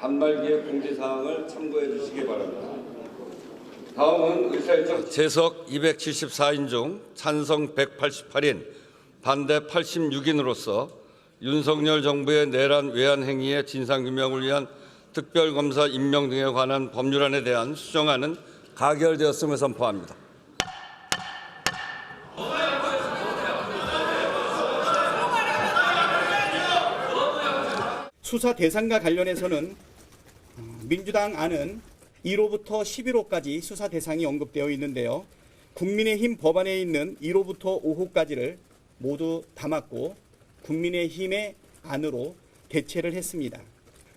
단말기의 공지사항을 참고해 주시기 바랍니다. 다음은 의사일정 재석 274인 중 찬성 188인, 반대 86인으로서 윤석열 정부의 내란 외환 행위의 진상규명을 위한 특별검사 임명 등에 관한 법률안에 대한 수정안은 가결되었음을 선포합니다. 수사 대상과 관련해서는 민주당 안은 1호부터 11호까지 수사 대상이 언급되어 있는데요. 국민의힘 법안에 있는 1호부터 5호까지를 모두 담았고 국민의힘의 안으로 대체를 했습니다.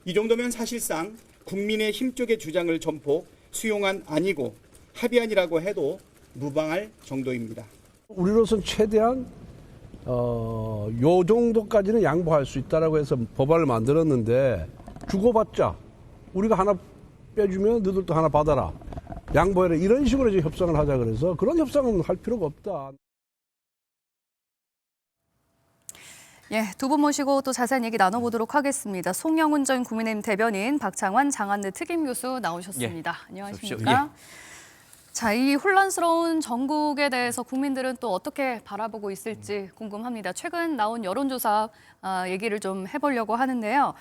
이 정도면 사실상 국민의힘 쪽의 주장을 전폭 수용한 아니고 합의안이라고 해도 무방할 정도입니다. 우리로서는 최대한 요 정도까지는 양보할 수 있다라고 해서 법안을 만들었는데 주고받자. 우리가 하나 빼주면 너들도 하나 받아라. 양보해라. 이런 식으로 이제 협상을 하자 그래서 그런 협상은 할 필요가 없다. 예, 두 분 모시고 또 자세한 얘기 나눠보도록 하겠습니다. 송영훈 전 국민의힘 대변인, 박창환 장한대 특임교수 나오셨습니다. 예, 안녕하십니까? 자, 이 혼란스러운 전국에 대해서 국민들은 또 어떻게 바라보고 있을지 궁금합니다. 최근 나온 여론조사 얘기를 좀 해보려고 하는데요.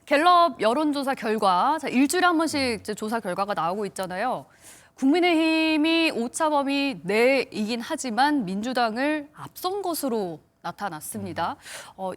갤럽 여론조사 결과, 자, 일주일에 한 번씩 이제 조사 결과가 나오고 있잖아요. 국민의힘이 오차범위 내이긴 하지만 민주당을 앞선 것으로 나타났습니다.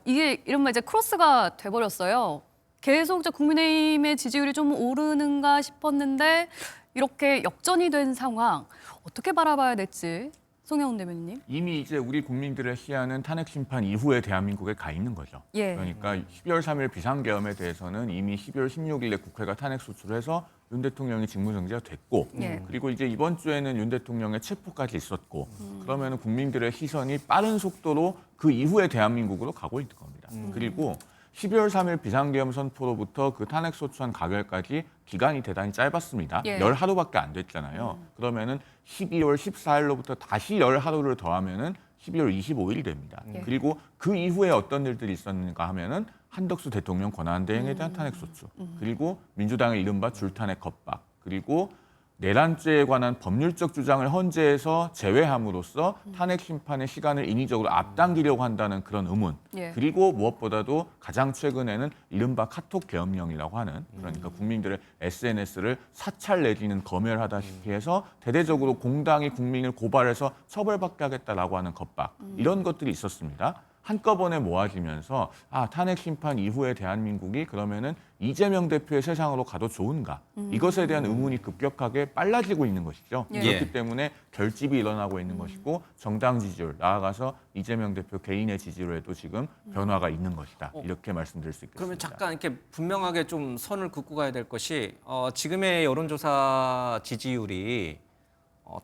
이게 이른바 이제 크로스가 돼버렸어요. 계속 이제 국민의힘의 지지율이 좀 오르는가 싶었는데 이렇게 역전이 된 상황 어떻게 바라봐야 될지 송영훈 대변인님. 이미 이제 우리 국민들의 시야는 탄핵 심판 이후에 대한민국에 가 있는 거죠. 예. 그러니까 12월 3일 비상계엄에 대해서는 이미 12월 16일에 국회가 탄핵 소추를 해서 윤 대통령이 직무정지가 됐고 예. 그리고 이제 이번 주에는 윤 대통령의 체포까지 있었고 그러면 국민들의 시선이 빠른 속도로 그 이후에 대한민국으로 가고 있는 겁니다. 그리고 12월 3일 비상계엄 선포로부터 그 탄핵 소추안 가결까지 기간이 대단히 짧았습니다. 예. 10하루밖에 안 됐잖아요. 그러면은 12월 14일로부터 다시 10하루를 더하면은 12월 25일이 됩니다. 예. 그리고 그 이후에 어떤 일들이 있었는가 하면은 한덕수 대통령 권한대행에 대한 탄핵 소추, 그리고 민주당의 이른바 줄탄핵 겁박, 그리고 내란죄에 관한 법률적 주장을 헌재에서 제외함으로써 탄핵 심판의 시간을 인위적으로 앞당기려고 한다는 그런 의문. 예. 그리고 무엇보다도 가장 최근에는 이른바 카톡 계엄령이라고 하는, 그러니까 국민들의 SNS를 사찰 내지는 검열하다시피 해서 대대적으로 공당이 국민을 고발해서 처벌받게 하겠다라고 하는 겁박. 이런 것들이 있었습니다. 한꺼번에 모아지면서 탄핵 심판 이후에 대한민국이 그러면은 이재명 대표의 세상으로 가도 좋은가? 이것에 대한 의문이 급격하게 빨라지고 있는 것이죠. 예. 그렇기 때문에 결집이 일어나고 있는 것이고 정당 지지율, 나아가서 이재명 대표 개인의 지지율에도 지금 변화가 있는 것이다. 이렇게 말씀드릴 수 있겠습니다. 그러면 잠깐 이렇게 분명하게 좀 선을 긋고 가야 될 것이 지금의 여론조사 지지율이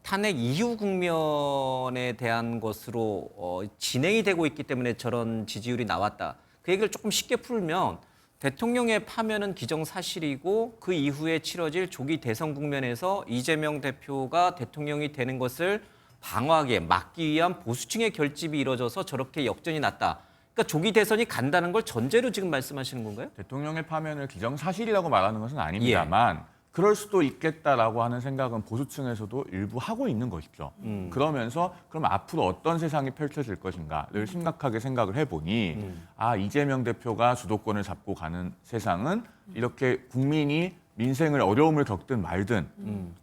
탄핵 이후 국면에 대한 것으로 진행이 되고 있기 때문에 저런 지지율이 나왔다. 그 얘기를 조금 쉽게 풀면 대통령의 파면은 기정사실이고 그 이후에 치러질 조기 대선 국면에서 이재명 대표가 대통령이 되는 것을 방어하게 막기 위한 보수층의 결집이 이뤄져서 저렇게 역전이 났다. 그러니까 조기 대선이 간다는 걸 전제로 지금 말씀하시는 건가요? 대통령의 파면을 기정사실이라고 말하는 것은 아닙니다만 그럴 수도 있겠다라고 하는 생각은 보수층에서도 일부 하고 있는 것이죠. 그러면서 그럼 앞으로 어떤 세상이 펼쳐질 것인가를 심각하게 생각을 해보니 이재명 대표가 주도권을 잡고 가는 세상은 이렇게 국민이 민생을 어려움을 겪든 말든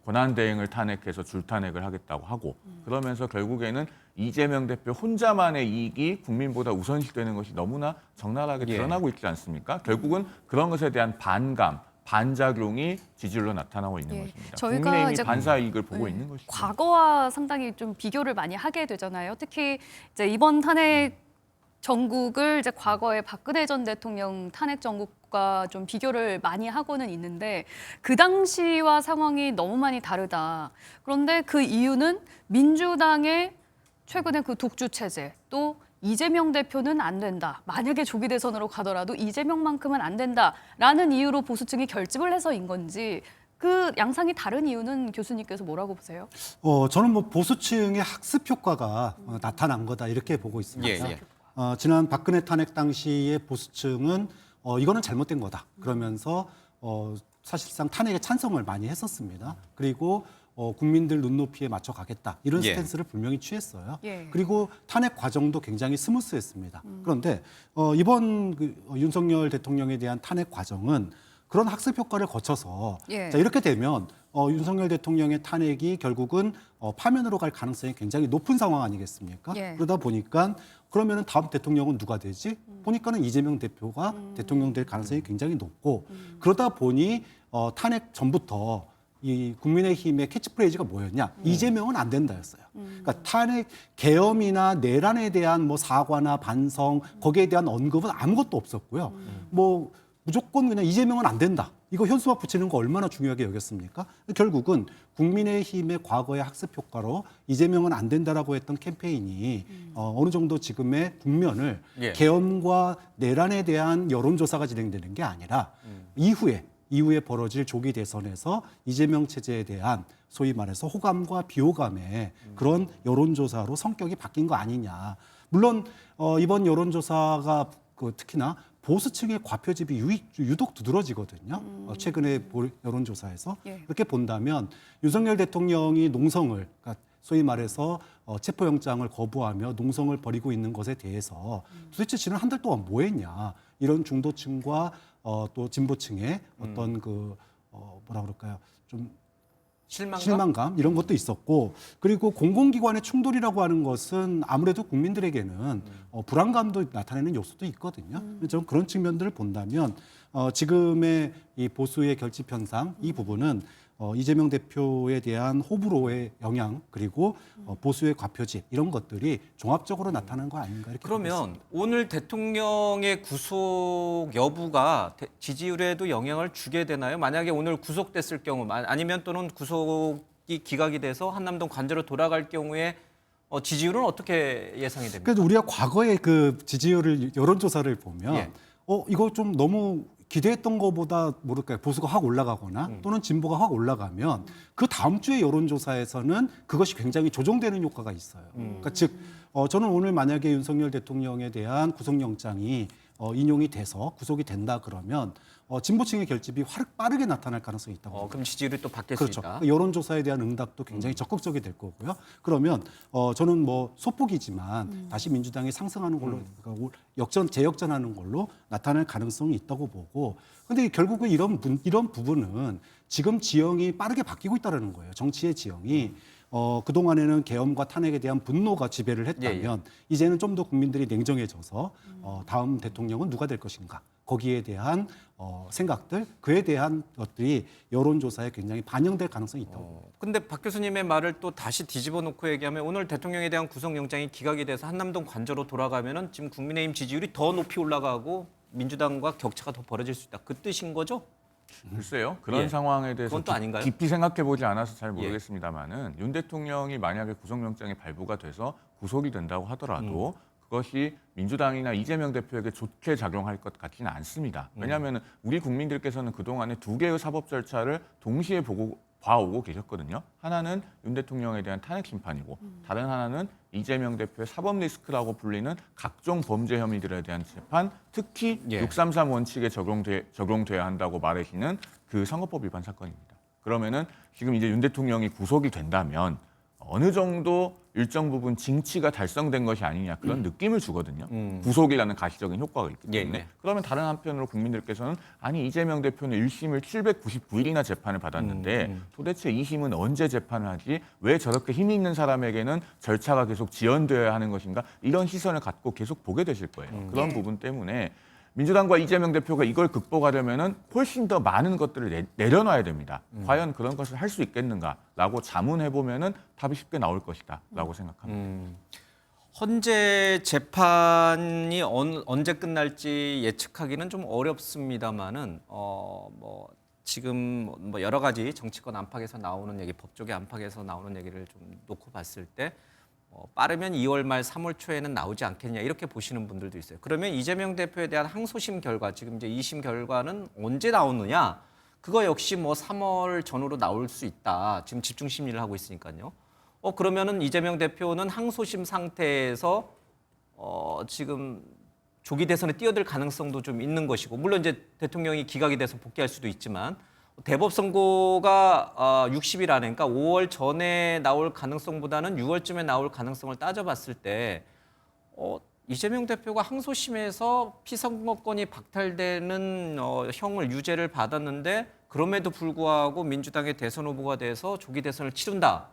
권한대행을 탄핵해서 줄탄핵을 하겠다고 하고 그러면서 결국에는 이재명 대표 혼자만의 이익이 국민보다 우선시되는 것이 너무나 적나라하게 드러나고 있지 않습니까? 결국은 그런 것에 대한 반감, 반작용이 지지율로 나타나고 있는 것입니다. 저희가 국민의힘이 이제 반사 이익을 보고 있는 것이죠. 과거와 상당히 좀 비교를 많이 하게 되잖아요. 특히 이제 이번 탄핵 전국을 이제 과거의 박근혜 전 대통령 탄핵 전국과 좀 비교를 많이 하고는 있는데 그 당시와 상황이 너무 많이 다르다. 그런데 그 이유는 민주당의 최근에 그 독주 체제 또 이재명 대표는 안 된다. 만약에 조기 대선으로 가더라도 이재명만큼은 안 된다라는 이유로 보수층이 결집을 해서인 건지 그 양상이 다른 이유는 교수님께서 뭐라고 보세요? 저는 뭐 보수층의 학습 효과가 나타난 거다 이렇게 보고 있습니다. 예. 지난 박근혜 탄핵 당시의 보수층은 이거는 잘못된 거다. 그러면서 사실상 탄핵에 찬성을 많이 했었습니다. 그리고 국민들 눈높이에 맞춰 가겠다. 이런 예. 스탠스를 분명히 취했어요. 예. 그리고 탄핵 과정도 굉장히 스무스했습니다. 그런데 이번 윤석열 대통령에 대한 탄핵 과정은 그런 학습 효과를 거쳐서 예. 자, 이렇게 되면 윤석열 대통령의 탄핵이 결국은 파면으로 갈 가능성이 굉장히 높은 상황 아니겠습니까? 예. 그러다 보니까 그러면은 다음 대통령은 누가 되지? 보니까는 이재명 대표가 대통령 될 가능성이 굉장히 높고 그러다 보니 탄핵 전부터 이 국민의힘의 캐치프레이즈가 뭐였냐? 이재명은 안 된다였어요. 그러니까 탄핵 계엄이나 내란에 대한 뭐 사과나 반성 거기에 대한 언급은 아무것도 없었고요. 뭐 무조건 그냥 이재명은 안 된다. 이거 현수막 붙이는 거 얼마나 중요하게 여겼습니까? 결국은 국민의힘의 과거의 학습 효과로 이재명은 안 된다라고 했던 캠페인이 어느 정도 지금의 국면을 예. 계엄과 내란에 대한 여론조사가 진행되는 게 아니라 이후에 벌어질 조기 대선에서 이재명 체제에 대한 소위 말해서 호감과 비호감의 그런 여론조사로 성격이 바뀐 거 아니냐. 물론 이번 여론조사가 특히나 보수층의 과표집이 유독 두드러지거든요. 최근에 여론조사에서 예. 그렇게 본다면 윤석열 대통령이 농성을 그러니까 소위 말해서 체포영장을 거부하며 농성을 벌이고 있는 것에 대해서 도대체 지난 한 달 동안 뭐 했냐. 이런 중도층과 또 진보층의 어떤 뭐라 그럴까요? 좀 실망감 이런 것도 있었고 그리고 공공기관의 충돌이라고 하는 것은 아무래도 국민들에게는 불안감도 나타내는 요소도 있거든요. 좀 그런 측면들을 본다면 지금의 이 보수의 결집 현상 이 부분은 이재명 대표에 대한 호불호의 영향 그리고 보수의 과표집 이런 것들이 종합적으로 나타난 거 아닌가 이렇게 보고 있습니다. 그러면 오늘 대통령의 구속 여부가 지지율에도 영향을 주게 되나요? 만약에 오늘 구속됐을 경우 아니면 또는 구속이 기각이 돼서 한남동 관저로 돌아갈 경우에 지지율은 어떻게 예상이 됩니까? 그래도 우리가 과거의 그 지지율을 여론조사를 보면 예. 이거 좀 너무 기대했던 것보다 모를까요 보수가 확 올라가거나 또는 진보가 확 올라가면 그 다음 주에 여론조사에서는 그것이 굉장히 조정되는 효과가 있어요. 그러니까 즉 저는 오늘 만약에 윤석열 대통령에 대한 구속영장이 인용이 돼서 구속이 된다 그러면 진보층의 결집이 빠르게 나타날 가능성이 있다고 봅니다. 그럼 지지율이 또 바뀔 그렇죠. 수 있다. 여론조사에 대한 응답도 굉장히 적극적이 될 거고요. 그러면 저는 뭐 소폭이지만 다시 민주당이 상승하는 걸로 그러니까 재역전하는 걸로 나타날 가능성이 있다고 보고. 근데 결국은 이런 부분은 지금 지형이 빠르게 바뀌고 있다는 거예요. 정치의 지형이. 그동안에는 계엄과 탄핵에 대한 분노가 지배를 했다면 이제는 좀 더 국민들이 냉정해져서 다음 대통령은 누가 될 것인가 거기에 대한 생각들 그에 대한 것들이 여론조사에 굉장히 반영될 가능성이 있다고 근데 박 교수님의 말을 또 다시 뒤집어 놓고 얘기하면 오늘 대통령에 대한 구속영장이 기각이 돼서 한남동 관저로 돌아가면은 지금 국민의힘 지지율이 더 높이 올라가고 민주당과 격차가 더 벌어질 수 있다. 그 뜻인 거죠? 글쎄요. 그런 예. 상황에 대해서 그건 또 아닌가요? 깊이 생각해보지 않아서 잘 예. 모르겠습니다만은 윤 대통령이 만약에 구속영장이 발부가 돼서 구속이 된다고 하더라도 그것이 민주당이나 이재명 대표에게 좋게 작용할 것 같지는 않습니다. 왜냐하면 우리 국민들께서는 그동안에 두 개의 사법 절차를 동시에 봐오고 계셨거든요. 하나는 윤 대통령에 대한 탄핵 심판이고 다른 하나는 이재명 대표의 사법 리스크라고 불리는 각종 범죄 혐의들에 대한 재판, 특히 633 원칙에 적용돼야 한다고 말하시는 그 선거법 위반 사건입니다. 그러면은 지금 이제 윤 대통령이 구속이 된다면 어느 정도 일정 부분 징치가 달성된 것이 아니냐 그런 느낌을 주거든요. 구속이라는 가시적인 효과가 있기 때문에. 예. 그러면 다른 한편으로 국민들께서는 아니 이재명 대표는 1심을 799일이나 재판을 받았는데 도대체 2심은 언제 재판을 하지? 왜 저렇게 힘이 있는 사람에게는 절차가 계속 지연되어야 하는 것인가? 이런 시선을 갖고 계속 보게 되실 거예요. 그런 부분 때문에 민주당과 이재명 대표가 이걸 극복하려면은 훨씬 더 많은 것들을 내려놔야 됩니다. 과연 그런 것을 할 수 있겠는가라고 자문해 보면은 답이 쉽게 나올 것이다라고 생각합니다. 헌재 재판이 언제 끝날지 예측하기는 좀 어렵습니다만은 뭐 지금 뭐 여러 가지 정치권 안팎에서 나오는 얘기, 법조계 안팎에서 나오는 얘기를 좀 놓고 봤을 때 빠르면 2월 말 3월 초에는 나오지 않겠냐 이렇게 보시는 분들도 있어요. 그러면 이재명 대표에 대한 항소심 결과, 지금 이제 2심 결과는 언제 나오느냐? 그거 역시 뭐 3월 전후로 나올 수 있다. 지금 집중 심리를 하고 있으니까요. 그러면은 이재명 대표는 항소심 상태에서 지금 조기 대선에 뛰어들 가능성도 좀 있는 것이고 물론 이제 대통령이 기각이 돼서 복귀할 수도 있지만 대법 선고가 60일 안에 그러니까 5월 전에 나올 가능성보다는 6월쯤에 나올 가능성을 따져봤을 때 이재명 대표가 항소심에서 피선거권이 박탈되는 형을 유죄를 받았는데 그럼에도 불구하고 민주당의 대선 후보가 돼서 조기 대선을 치른다.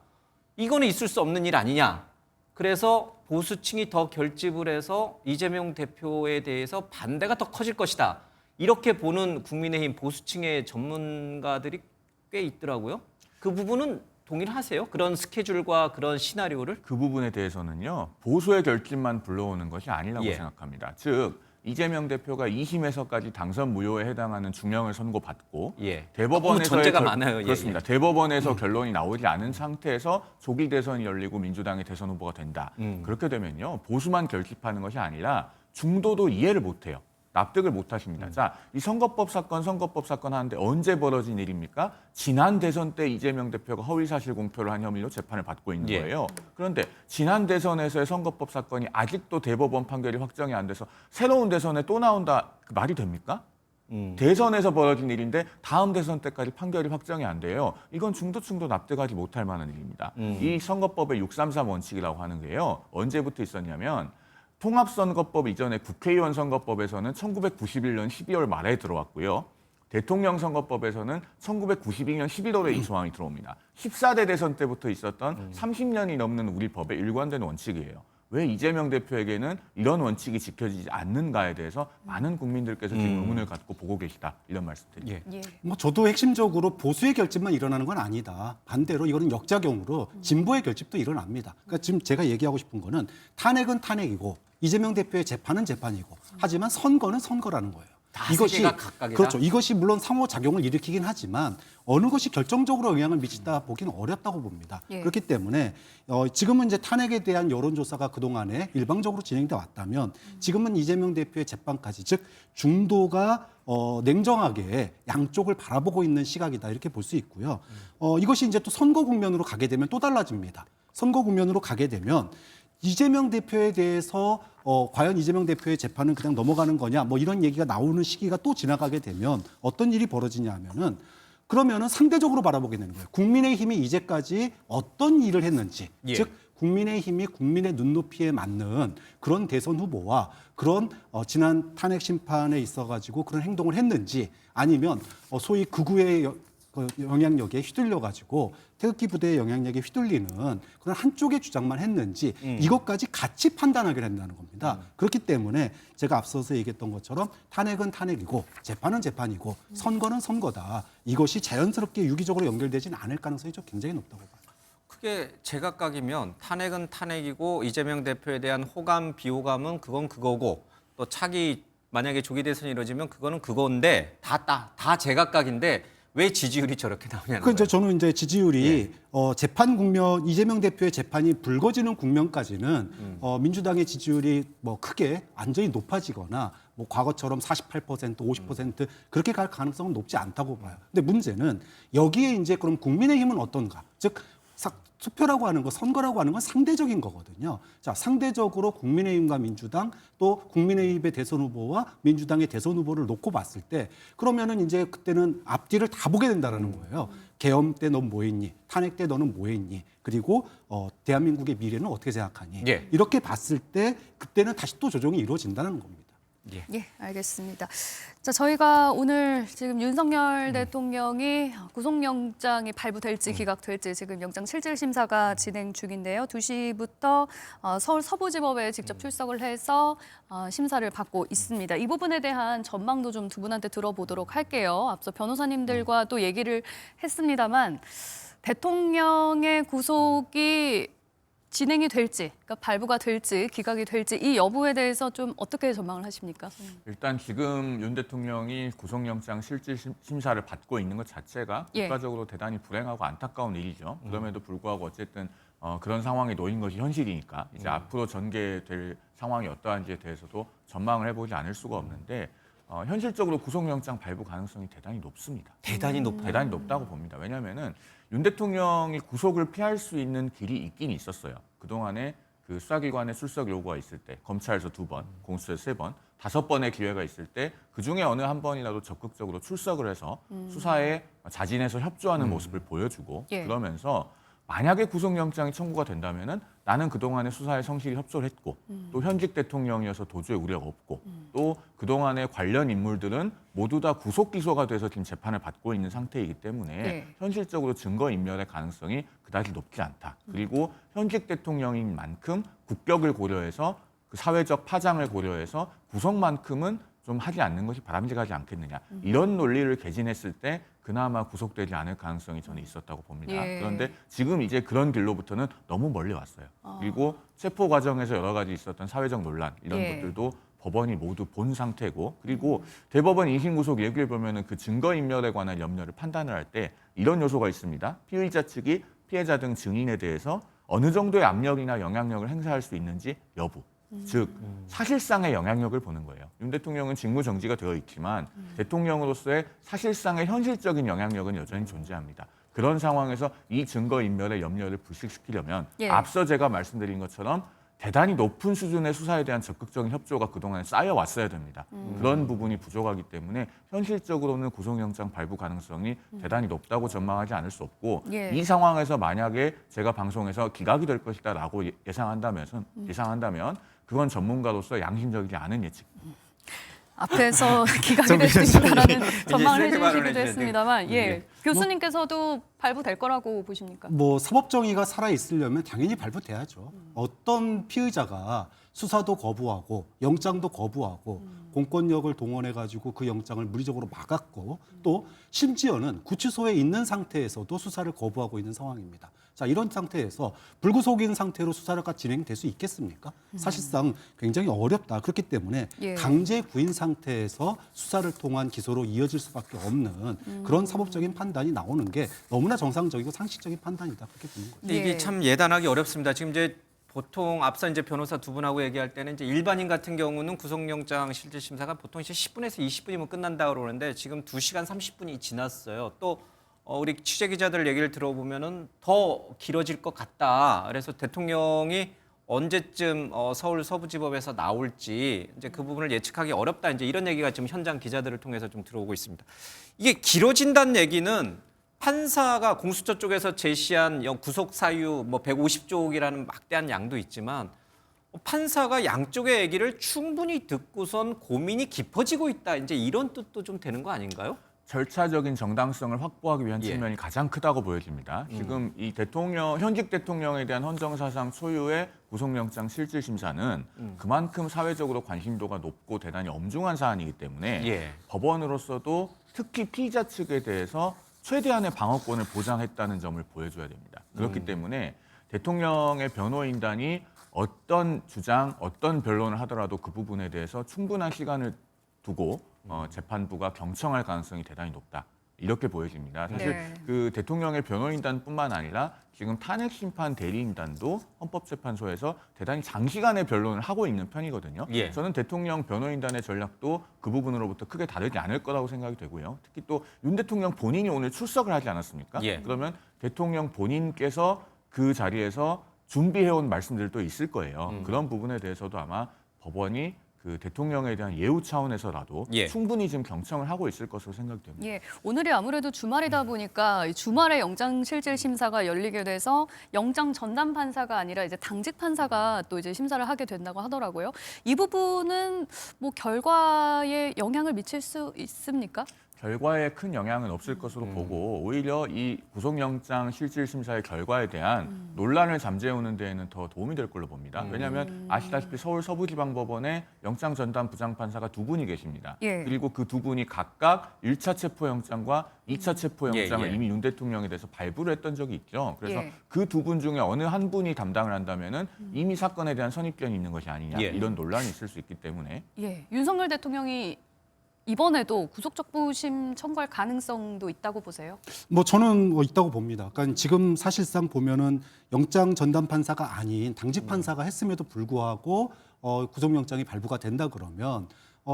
이거는 있을 수 없는 일 아니냐. 그래서 보수층이 더 결집을 해서 이재명 대표에 대해서 반대가 더 커질 것이다. 이렇게 보는 국민의힘 보수층의 전문가들이 꽤 있더라고요. 그 부분은 동의를 하세요? 그런 스케줄과 그런 시나리오를? 그 부분에 대해서는요. 보수의 결집만 불러오는 것이 아니라고 예. 생각합니다. 즉 이재명 대표가 2심에서까지 당선 무효에 해당하는 중형을 선고받고 예. 대법원에서의 전제가 많아요. 예, 그렇습니다. 대법원에서 결론이 나오지 않은 상태에서 조기 대선이 열리고 민주당의 대선 후보가 된다. 그렇게 되면요. 보수만 결집하는 것이 아니라 중도도 이해를 못해요. 납득을 못하십니다. 자, 이 선거법 사건 하는데 언제 벌어진 일입니까? 지난 대선 때 이재명 대표가 허위사실 공표를 한 혐의로 재판을 받고 있는 예. 거예요. 그런데 지난 대선에서의 선거법 사건이 아직도 대법원 판결이 확정이 안 돼서 새로운 대선에 또 나온다. 그 말이 됩니까? 대선에서 벌어진 일인데 다음 대선 때까지 판결이 확정이 안 돼요. 이건 중도층도 납득하지 못할 만한 일입니다. 이 선거법의 633 원칙이라고 하는 게요. 언제부터 있었냐면 통합선거법 이전에 국회의원 선거법에서는 1991년 12월 말에 들어왔고요. 대통령 선거법에서는 1992년 11월에 이 조항이 들어옵니다. 14대 대선 때부터 있었던 30년이 넘는 우리 법의 일관된 원칙이에요. 왜 이재명 대표에게는 이런 원칙이 지켜지지 않는가에 대해서 많은 국민들께서 지금 의문을 갖고 보고 계시다. 이런 말씀드립니다. 예. 예. 뭐 저도 핵심적으로 보수의 결집만 일어나는 건 아니다. 반대로 이거는 역작용으로 진보의 결집도 일어납니다. 그러니까 지금 제가 얘기하고 싶은 거는 탄핵은 탄핵이고 이재명 대표의 재판은 재판이고 하지만 선거는 선거라는 거예요. 다 세계가 각각이다? 그렇죠. 이것이 물론 상호작용을 일으키긴 하지만 어느 것이 결정적으로 영향을 미친다 보기는 어렵다고 봅니다. 예. 그렇기 때문에 지금은 이제 탄핵에 대한 여론조사가 그동안에 일방적으로 진행돼 왔다면 지금은 이재명 대표의 재판까지 즉 중도가 냉정하게 양쪽을 바라보고 있는 시각이다 이렇게 볼 수 있고요. 이것이 이제 또 선거 국면으로 가게 되면 또 달라집니다. 선거 국면으로 가게 되면 이재명 대표에 대해서 과연 이재명 대표의 재판은 그냥 넘어가는 거냐 뭐 이런 얘기가 나오는 시기가 또 지나가게 되면 어떤 일이 벌어지냐 하면은 그러면은 상대적으로 바라보게 되는 거예요. 국민의힘이 이제까지 어떤 일을 했는지 예. 즉 국민의힘이 국민의 눈높이에 맞는 그런 대선 후보와 그런 지난 탄핵 심판에 있어가지고 그런 행동을 했는지 아니면 소위 극우의 영향력에 휘둘려가지고 태극기 부대의 영향력에 휘둘리는 그런 한쪽의 주장만 했는지 이것까지 같이 판단하게 된다는 겁니다. 그렇기 때문에 제가 앞서서 얘기했던 것처럼 탄핵은 탄핵이고 재판은 재판이고 선거는 선거다. 이것이 자연스럽게 유기적으로 연결되지는 않을 가능성이 좀 굉장히 높다고 봐요. 그게 제각각이면 탄핵은 탄핵이고 이재명 대표에 대한 호감, 비호감은 그건 그거고 또 차기 만약에 조기 대선이 이루어지면 그거는 그건데 다 제각각인데 왜 지지율이 저렇게 나오냐는 그 이제 거예요. 저는 이제 지지율이 재판 국면 이재명 대표의 재판이 불거지는 국면까지는 민주당의 지지율이 뭐 크게 완전히 높아지거나 뭐 과거처럼 48%, 50% 그렇게 갈 가능성은 높지 않다고 봐요. 근데 문제는 여기에 이제 그럼 국민의힘은 어떤가? 즉 투표라고 하는 거, 선거라고 하는 건 상대적인 거거든요. 자, 상대적으로 국민의힘과 민주당 또 국민의힘의 대선 후보와 민주당의 대선 후보를 놓고 봤을 때 그러면은 이제 그때는 앞뒤를 다 보게 된다는 거예요. 계엄 때 넌 뭐 했니? 탄핵 때 너는 뭐 했니? 그리고 대한민국의 미래는 어떻게 생각하니? 예. 이렇게 봤을 때 그때는 다시 또 조정이 이루어진다는 겁니다. 예, 알겠습니다. 자, 저희가 오늘 지금 윤석열 대통령이 구속영장이 발부될지 기각될지 지금 영장 실질 심사가 진행 중인데요. 2시부터 서울 서부지법에 직접 출석을 해서 심사를 받고 있습니다. 이 부분에 대한 전망도 좀 두 분한테 들어보도록 할게요. 앞서 변호사님들과 또 얘기를 했습니다만 대통령의 구속이 진행이 될지, 그러니까 발부가 될지, 기각이 될지 이 여부에 대해서 좀 어떻게 전망을 하십니까? 일단 지금 윤 대통령이 구속영장 실질 심사를 받고 있는 것 자체가 예. 국가적으로 대단히 불행하고 안타까운 일이죠. 그럼에도 불구하고 어쨌든 그런 상황에 놓인 것이 현실이니까 이제 앞으로 전개될 상황이 어떠한지에 대해서도 전망을 해보지 않을 수가 없는데 현실적으로 구속영장 발부 가능성이 대단히 높습니다. 대단히 높아요. 대단히 높다고 봅니다. 왜냐하면은 윤 대통령이 구속을 피할 수 있는 길이 있긴 있었어요. 그동안에 그 수사기관에 출석 요구가 있을 때 검찰에서 2번, 공수처에서 3번 5번의 기회가 있을 때 그중에 어느 한 번이라도 적극적으로 출석을 해서 수사에 자진해서 협조하는 모습을 보여주고 예. 그러면서 만약에 구속영장이 청구가 된다면은 나는 그동안의 수사에 성실히 협조를 했고 또 현직 대통령이어서 도주의 우려가 없고 또 그동안의 관련 인물들은 모두 다 구속 기소가 돼서 지금 재판을 받고 있는 상태이기 때문에 네. 현실적으로 증거인멸의 가능성이 그다지 높지 않다. 그리고 현직 대통령인 만큼 국격을 고려해서 그 사회적 파장을 고려해서 구속만큼은 좀 하지 않는 것이 바람직하지 않겠느냐. 이런 논리를 개진했을 때 그나마 구속되지 않을 가능성이 저는 있었다고 봅니다. 예. 그런데 지금 이제 그런 길로부터는 너무 멀리 왔어요. 그리고 체포 과정에서 여러 가지 있었던 사회적 논란 이런 예. 것들도 법원이 모두 본 상태고 그리고 대법원 2심 구속 얘기를 보면은 그 증거인멸에 관한 염려를 판단을 할 때 이런 요소가 있습니다. 피의자 측이 피해자 등 증인에 대해서 어느 정도의 압력이나 영향력을 행사할 수 있는지 여부. 즉 사실상의 영향력을 보는 거예요. 윤 대통령은 직무 정지가 되어 있지만 대통령으로서의 사실상의 현실적인 영향력은 여전히 존재합니다. 그런 상황에서 이 증거인멸의 염려를 불식시키려면 예. 앞서 제가 말씀드린 것처럼 대단히 높은 수준의 수사에 대한 적극적인 협조가 그동안 쌓여왔어야 됩니다. 그런 부분이 부족하기 때문에 현실적으로는 구속영장 발부 가능성이 대단히 높다고 전망하지 않을 수 없고 예. 이 상황에서 만약에 제가 방송에서 기각이 될 것이다라고 예상한다면 그건 전문가로서 양심적이지 않은 예측. 앞에서 기각이 될 수 있다라는 전망을 세게 발언해 해주시기도 주셨는데. 했습니다만, 예, 교수님께서도 발부될 거라고 보십니까? 뭐 사법 정의가 살아 있으려면 당연히 발부돼야죠. 어떤 피의자가 수사도 거부하고 영장도 거부하고 공권력을 동원해 가지고 그 영장을 물리적으로 막았고 또 심지어는 구치소에 있는 상태에서도 수사를 거부하고 있는 상황입니다. 자, 이런 상태에서 불구속인 상태로 수사가 진행될 수 있겠습니까? 사실상 굉장히 어렵다. 그렇기 때문에 예. 강제 구인 상태에서 수사를 통한 기소로 이어질 수밖에 없는 그런 사법적인 판단이 나오는 게 너무나 정상적이고 상식적인 판단이다. 그렇게 보는 거죠. 근데 이게 예. 참 예단하기 어렵습니다. 지금 이제 보통 앞서 이제 변호사 두 분하고 얘기할 때는 이제 일반인 같은 경우는 구속영장 실질 심사가 보통 이제 10분에서 20분이면 끝난다 그러는데 지금 2시간 30분이 지났어요. 또 우리 취재 기자들 얘기를 들어보면은 더 길어질 것 같다. 그래서 대통령이 언제쯤 서울 서부지법에서 나올지 이제 그 부분을 예측하기 어렵다. 이제 이런 얘기가 지금 현장 기자들을 통해서 좀 들어오고 있습니다. 이게 길어진다는 얘기는 판사가 공수처 쪽에서 제시한 구속 사유 뭐 150쪽이라는 막대한 양도 있지만 판사가 양쪽의 얘기를 충분히 듣고선 고민이 깊어지고 있다. 이제 이런 뜻도 좀 되는 거 아닌가요? 절차적인 정당성을 확보하기 위한 예. 측면이 가장 크다고 보여집니다. 지금 이 현직 대통령에 대한 헌정사상 소유의 구속영장 실질심사는 그만큼 사회적으로 관심도가 높고 대단히 엄중한 사안이기 때문에 예. 법원으로서도 특히 피의자 측에 대해서 최대한의 방어권을 보장했다는 점을 보여줘야 됩니다. 그렇기 때문에 대통령의 변호인단이 어떤 주장, 어떤 변론을 하더라도 그 부분에 대해서 충분한 시간을 두고 재판부가 경청할 가능성이 대단히 높다. 이렇게 보여집니다. 사실 네. 그 대통령의 변호인단뿐만 아니라 지금 탄핵심판 대리인단도 헌법재판소에서 대단히 장시간의 변론을 하고 있는 편이거든요. 예. 저는 대통령 변호인단의 전략도 그 부분으로부터 크게 다르지 않을 거라고 생각이 되고요. 특히 또 윤 대통령 본인이 오늘 출석을 하지 않았습니까? 예. 그러면 대통령 본인께서 그 자리에서 준비해온 말씀들도 있을 거예요. 그런 부분에 대해서도 아마 법원이 그 대통령에 대한 예우 차원에서라도 예. 충분히 지금 경청을 하고 있을 것으로 생각됩니다. 예, 오늘이 아무래도 주말이다 보니까 이 주말에 영장 실질 심사가 열리게 돼서 영장 전담 판사가 아니라 이제 당직 판사가 또 이제 심사를 하게 된다고 하더라고요. 이 부분은 뭐 결과에 영향을 미칠 수 있습니까? 결과에 큰 영향은 없을 것으로 보고 오히려 이 구속영장 실질심사의 결과에 대한 논란을 잠재우는 데에는 더 도움이 될 걸로 봅니다. 왜냐하면 아시다시피 서울 서부지방법원에 영장 전담 부장판사가 2분이 계십니다. 예. 그리고 그 2분이 각각 1차 체포영장과 2차 체포영장을 예, 예. 이미 윤 대통령에 대해서 발부를 했던 적이 있죠. 그래서 예. 그 2분 중에 어느 한 분이 담당을 한다면은 이미 사건에 대한 선입견이 있는 것이 아니냐 예. 이런 논란이 있을 수 있기 때문에 예, 윤석열 대통령이 이번에도 구속적부심 청구할 가능성도 있다고 보세요? 뭐 저는 있다고 봅니다. 그러니까 지금 사실상 보면은 영장 전담 판사가 아닌 당직 판사가 했음에도 불구하고 구속영장이 발부가 된다 그러면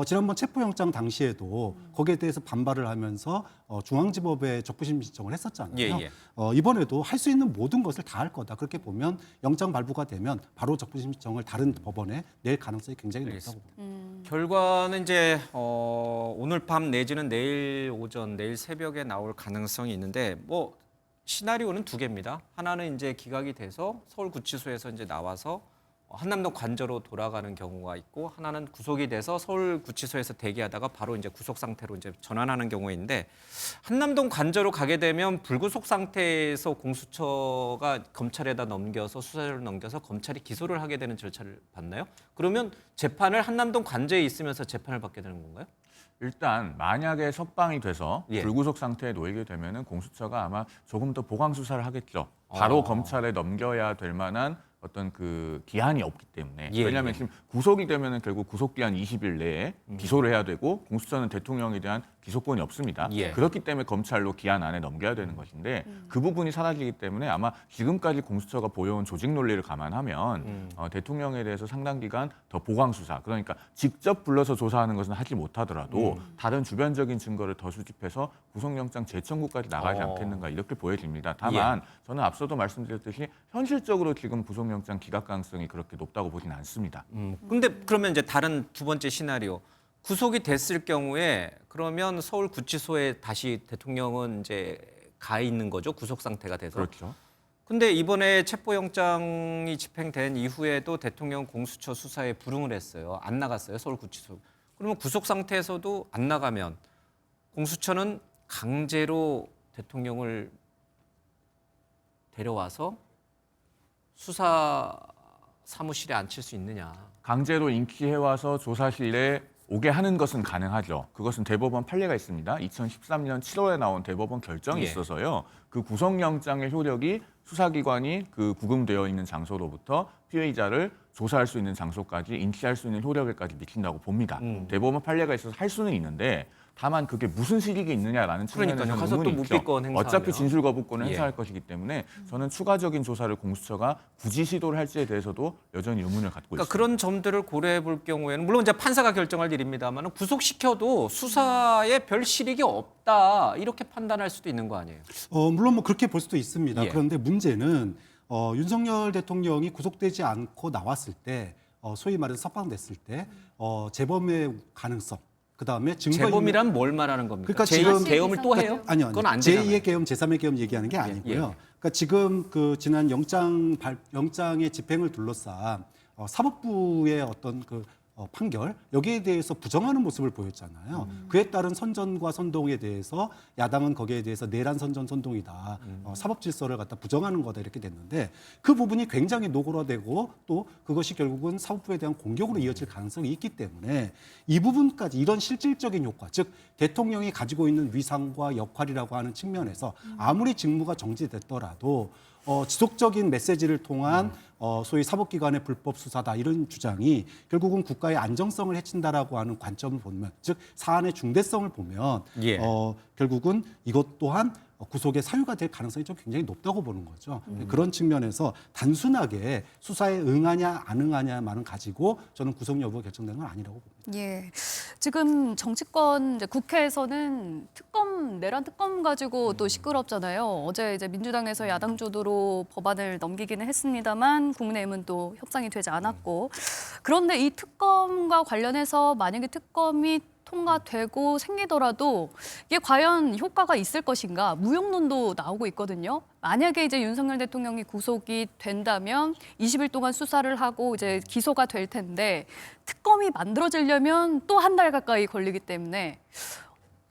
지난번 체포영장 당시에도 거기에 대해서 반발을 하면서 중앙지법에 적부심 신청을 했었잖아요. 예, 예. 이번에도 할 수 있는 모든 것을 다 할 거다. 그렇게 보면 영장 발부가 되면 바로 적부심 신청을 다른 법원에 낼 가능성이 굉장히 높다고 봅니다. 결과는 이제 오늘 밤 내지는 내일 오전, 내일 새벽에 나올 가능성이 있는데 뭐 시나리오는 두 개입니다. 하나는 이제 기각이 돼서 서울구치소에서 이제 나와서 한남동 관저로 돌아가는 경우가 있고, 하나는 구속이 돼서 서울구치소에서 대기하다가 바로 이제 구속 상태로 이제 전환하는 경우인데, 한남동 관저로 가게 되면 불구속 상태에서 공수처가 검찰에다 넘겨서 수사를 넘겨서 검찰이 기소를 하게 되는 절차를 받나요? 그러면 재판을 한남동 관저에 있으면서 재판을 받게 되는 건가요? 일단 만약에 석방이 돼서 예. 불구속 상태에 놓이게 되면은 공수처가 아마 조금 더 보강 수사를 하겠죠. 바로 검찰에 넘겨야 될 만한 어떤 그 기한이 없기 때문에. 예, 왜냐하면 예. 지금 구속이 되면은 결국 구속 기한 20일 내에 기소를 해야 되고, 공수처는 대통령에 대한 기소권이 없습니다. 예. 그렇기 때문에 검찰로 기한 안에 넘겨야 되는 것인데, 그 부분이 사라지기 때문에 아마 지금까지 공수처가 보여온 조직 논리를 감안하면 대통령에 대해서 상당 기간 더 보강 수사, 그러니까 직접 불러서 조사하는 것은 하지 못하더라도 다른 주변적인 증거를 더 수집해서 구속영장 재청구까지 나가지 않겠는가, 이렇게 보여집니다. 다만 저는 앞서도 말씀드렸듯이 현실적으로 지금 구속영장 기각 가능성이 그렇게 높다고 보진 않습니다. 근데 그러면 이제 다른 두 번째 시나리오, 구속이 됐을 경우에 그러면 서울구치소에 다시 대통령은 이제 가 있는 거죠, 구속 상태가 돼서. 그렇죠. 근데 이번에 체포영장이 집행된 이후에도 대통령 공수처 수사에 불응을 했어요. 안 나갔어요, 서울구치소. 그러면 구속 상태에서도 안 나가면 공수처는 강제로 대통령을 데려와서 수사 사무실에 앉힐 수 있느냐. 강제로 인기해와서 조사실에 오게 하는 것은 가능하죠. 그것은 대법원 판례가 있습니다. 2013년 7월에 나온 대법원 결정이 예. 있어서요. 그 구속영장의 효력이 수사기관이 그 구금되어 있는 장소로부터 피의자를 조사할 수 있는 장소까지 인치할 수 있는 효력을까지 미친다고 봅니다. 대법원 판례가 있어서 할 수는 있는데, 다만 그게 무슨 실익이 있느냐라는 그러니까요. 측면에서 가서 또 의문이 있죠. 묵비권 행사하면. 어차피 진술 거부권을 예. 행사할 것이기 때문에 저는 추가적인 조사를 공수처가 굳이 시도를 할지에 대해서도 여전히 의문을 갖고 그러니까 있습니다. 그런 점들을 고려해 볼 경우에는 물론 이제 판사가 결정할 일입니다만 구속시켜도 수사에 별 실익이 없다, 이렇게 판단할 수도 있는 거 아니에요? 물론 뭐 그렇게 볼 수도 있습니다. 예. 그런데 문제는 윤석열 대통령이 구속되지 않고 나왔을 때, 소위 말해서 석방됐을 때 재범의 가능성, 그다음에 증거 재범이란 뭘 말하는 겁니까? 그러니까 제2 지금- 계엄을 또 해요? 아니요. 그건 안 되잖아요. 제2의 계엄, 제3의 계엄 얘기하는 게 아니고요. 예. 그러니까 지금 그 지난 영장의 집행을 둘러싼 사법부의 어떤 그 판결, 여기에 대해서 부정하는 모습을 보였잖아요. 그에 따른 선전과 선동에 대해서 야당은 거기에 대해서 내란 선전 선동이다, 사법 질서를 갖다 부정하는 거다, 이렇게 됐는데, 그 부분이 굉장히 노골화되고 또 그것이 결국은 사법부에 대한 공격으로 이어질 가능성이 있기 때문에 이 부분까지, 이런 실질적인 효과, 즉 대통령이 가지고 있는 위상과 역할이라고 하는 측면에서 아무리 직무가 정지됐더라도 지속적인 메시지를 통한 소위 사법기관의 불법 수사다, 이런 주장이 결국은 국가의 안정성을 해친다라고 하는 관점을 보면, 즉 사안의 중대성을 보면 예. 결국은 이것 또한 구속의 사유가 될 가능성이 좀 굉장히 높다고 보는 거죠. 그런 측면에서 단순하게 수사에 응하냐 안 응하냐만은 가지고 저는 구속 여부가 결정되는 건 아니라고 봅니다. 예. 지금 정치권 이제 국회에서는 내란 특검 가지고 또 시끄럽잖아요. 어제 이제 민주당에서 야당 주도로 법안을 넘기기는 했습니다만 국민의힘은 또 협상이 되지 않았고, 그런데 이 특검과 관련해서 만약에 특검이 통과되고 생기더라도 이게 과연 효과가 있을 것인가, 무용론도 나오고 있거든요. 만약에 이제 윤석열 대통령이 구속이 된다면 20일 동안 수사를 하고 이제 기소가 될 텐데, 특검이 만들어지려면 또 한 달 가까이 걸리기 때문에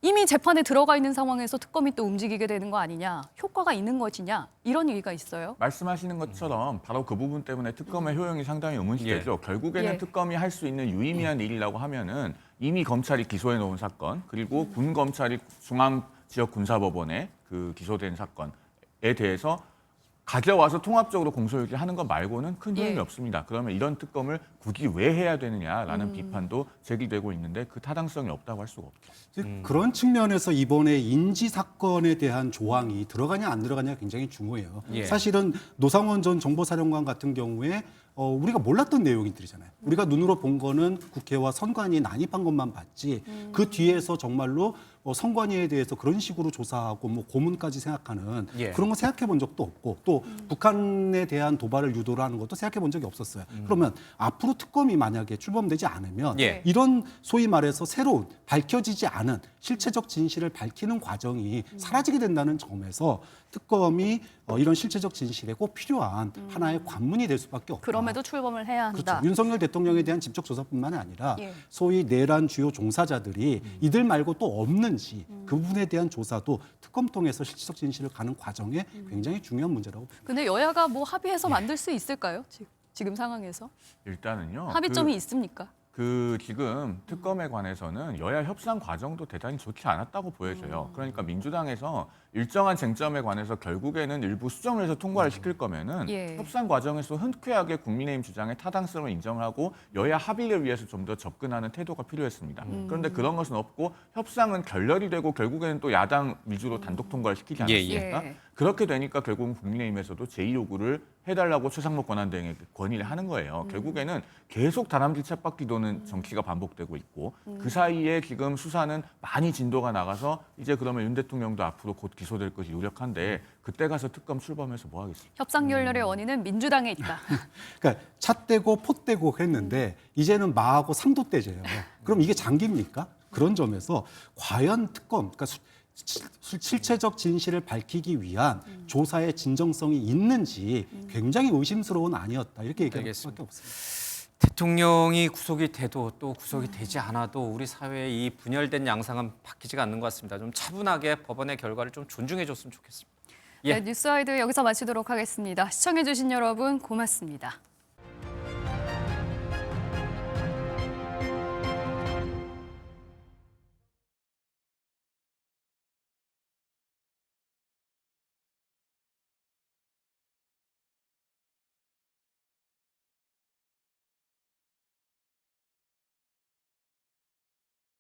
이미 재판에 들어가 있는 상황에서 특검이 또 움직이게 되는 거 아니냐, 효과가 있는 것이냐, 이런 얘기가 있어요. 말씀하시는 것처럼 바로 그 부분 때문에 특검의 효용이 상당히 의문시되죠. 결국에는 예. 특검이 할 수 있는 유의미한 일이라고 하면은 이미 검찰이 기소해 놓은 사건, 그리고 군 검찰이 중앙지역군사법원에 그 기소된 사건에 대해서 가져와서 통합적으로 공소유지하는 것 말고는 큰 효용이 예. 없습니다. 그러면 이런 특검을 굳이 왜 해야 되느냐라는 비판도 제기되고 있는데, 그 타당성이 없다고 할 수가 없죠. 즉 그런 측면에서 이번에 인지 사건에 대한 조항이 들어가냐 안 들어가냐 굉장히 중요해요. 예. 사실은 노상원 전 정보사령관 같은 경우에 우리가 몰랐던 내용들이잖아요. 우리가 눈으로 본 거는 국회와 선관위 난입한 것만 봤지 그 뒤에서 정말로 선관위에 대해서 그런 식으로 조사하고 뭐 고문까지 생각하는 예. 그런 거 생각해 본 적도 없고 또 북한에 대한 도발을 유도를 하는 것도 생각해 본 적이 없었어요. 그러면 앞으로 특검이 만약에 출범되지 않으면 예. 이런 소위 말해서 새로운 밝혀지지 않은 실체적 진실을 밝히는 과정이 사라지게 된다는 점에서 특검이 이런 실체적 진실에 꼭 필요한 하나의 관문이 될 수밖에 없다. 그럼에도 출범을 해야 한다. 그렇죠. 윤석열 대통령에 대한 직접 조사뿐만 아니라 예. 소위 내란 주요 종사자들이 이들 말고 또 없는지 그 부분에 대한 조사도 특검 통해서 실질적 진실을 가는 과정에 굉장히 중요한 문제라고 봅니다. 근데 여야가 뭐 합의해서 만들 수 있을까요? 지금 상황에서 일단은요. 합의점이 있습니까? 지금 특검에 관해서는 여야 협상 과정도 대단히 좋지 않았다고 보여져요. 그러니까 민주당에서 일정한 쟁점에 관해서 결국에는 일부 수정을 해서 통과를 시킬 거면은 예. 협상 과정에서 흔쾌하게 국민의힘 주장의 타당성을 인정을 하고 여야 합의를 위해서 좀 더 접근하는 태도가 필요했습니다. 그런데 그런 것은 없고 협상은 결렬이 되고 결국에는 또 야당 위주로 단독 통과를 시키지 예, 않았습니까? 예. 그렇게 되니까 결국은 국민의힘에서도 제2 요구를 해달라고 최상목 권한대행에게 건의를 하는 거예요. 결국에는 계속 다람쥐 쳇바퀴 도는 정치가 반복되고 있고 그 사이에 지금 수사는 많이 진도가 나가서 이제 그러면 윤 대통령도 앞으로 곧 기소될 것이 유력한데 그때 가서 특검 출범해서 뭐 하겠습니까? 협상 결렬의 원인은 민주당에 있다. 그러니까 찻대고 폿대고 했는데 이제는 마하고 상도떼져요. 그럼 이게 장기입니까? 그런 점에서 과연 특검, 그러니까 실체적 진실을 밝히기 위한 조사의 진정성이 있는지 굉장히 의심스러운 아니었다. 이렇게 얘기할 수밖에 없습니다. 대통령이 구속이 돼도 또 구속이 되지 않아도 우리 사회의 이 분열된 양상은 바뀌지가 않는 것 같습니다. 좀 차분하게 법원의 결과를 좀 존중해 줬으면 좋겠습니다. 예. 네, 뉴스와이드 여기서 마치도록 하겠습니다. 시청해주신 여러분 고맙습니다.